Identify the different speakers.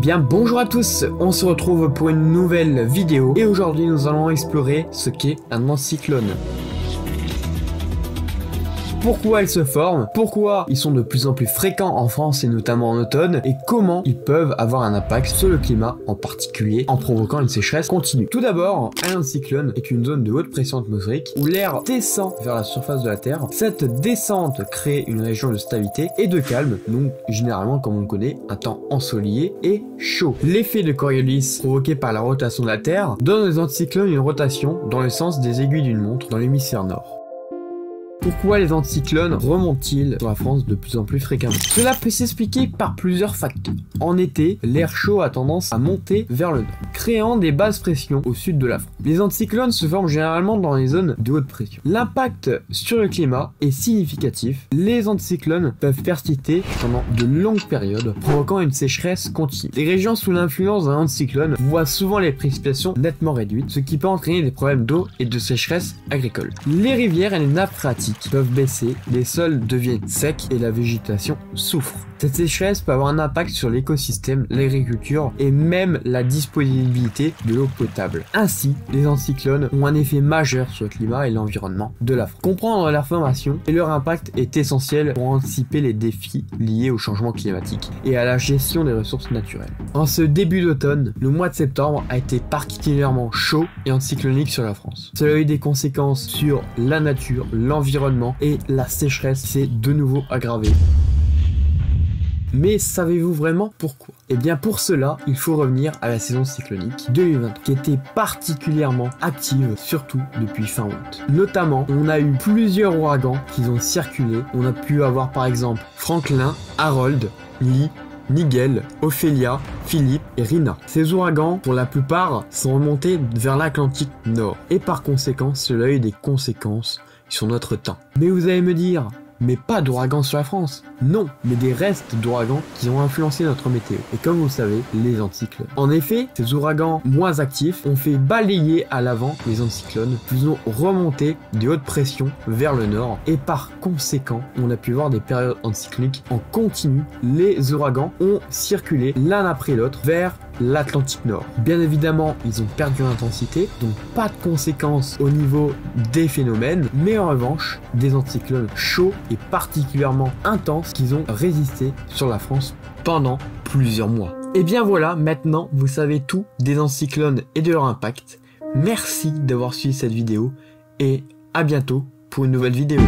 Speaker 1: bien bonjour à tous, on se retrouve pour une nouvelle vidéo et aujourd'hui nous allons explorer ce qu'est un anticyclone. Pourquoi ils se forment, pourquoi ils sont de plus en plus fréquents en France et notamment en automne, et comment ils peuvent avoir un impact sur le climat, en particulier en provoquant une sécheresse continue. Tout d'abord, un anticyclone est une zone de haute pression atmosphérique où l'air descend vers la surface de la Terre. Cette descente crée une région de stabilité et de calme, donc généralement comme on le connaît, un temps ensoleillé et chaud. L'effet de Coriolis provoqué par la rotation de la Terre donne aux anticyclones une rotation dans le sens des aiguilles d'une montre dans l'hémisphère nord. Pourquoi les anticyclones remontent-ils sur la France de plus en plus fréquemment? Cela peut s'expliquer par plusieurs facteurs. En été, l'air chaud a tendance à monter vers le nord, créant des basses pressions au sud de la France. Les anticyclones se forment généralement dans les zones de haute pression. L'impact sur le climat est significatif. Les anticyclones peuvent persister pendant de longues périodes, provoquant une sécheresse continue. Les régions sous l'influence d'un anticyclone voient souvent les précipitations nettement réduites, ce qui peut entraîner des problèmes d'eau et de sécheresse agricole. Les rivières et les nappes phréatiques peuvent baisser, les sols deviennent secs et la végétation souffre. Cette sécheresse peut avoir un impact sur l'écosystème, l'agriculture et même la disponibilité de l'eau potable. Ainsi, les anticyclones ont un effet majeur sur le climat et l'environnement de la France. Comprendre leur formation et leur impact est essentiel pour anticiper les défis liés au changement climatique et à la gestion des ressources naturelles. En ce début d'automne, le mois de septembre a été particulièrement chaud et anticyclonique sur la France. Cela a eu des conséquences sur la nature, l'environnement et la sécheresse s'est de nouveau aggravée. Mais savez-vous vraiment pourquoi? Eh bien pour cela, il faut revenir à la saison cyclonique 2023 qui était particulièrement active, surtout depuis fin août. Notamment, on a eu plusieurs ouragans qui ont circulé. On a pu avoir par exemple Franklin, Harold, Lee, Nigel, Ophélia, Philippe et Rina. Ces ouragans, pour la plupart, sont remontés vers l'Atlantique Nord. Et par conséquent, cela a eu des conséquences sur notre temps. Mais vous allez me dire, mais pas d'ouragans sur la France. Non, mais des restes d'ouragans qui ont influencé notre météo. Et comme vous le savez, les anticyclones. En effet, ces ouragans moins actifs ont fait balayer à l'avant les anticyclones, faisant remonter des hautes pressions vers le nord. Et par conséquent, on a pu voir des périodes anticycloniques en continu. Les ouragans ont circulé l'un après l'autre vers l'Atlantique Nord. Bien évidemment, ils ont perdu en intensité, donc pas de conséquences au niveau des phénomènes, mais en revanche, des anticyclones chauds et particulièrement intenses qui ont résisté sur la France pendant plusieurs mois. Et bien voilà, maintenant vous savez tout des anticyclones et de leur impact. Merci d'avoir suivi cette vidéo et à bientôt pour une nouvelle vidéo.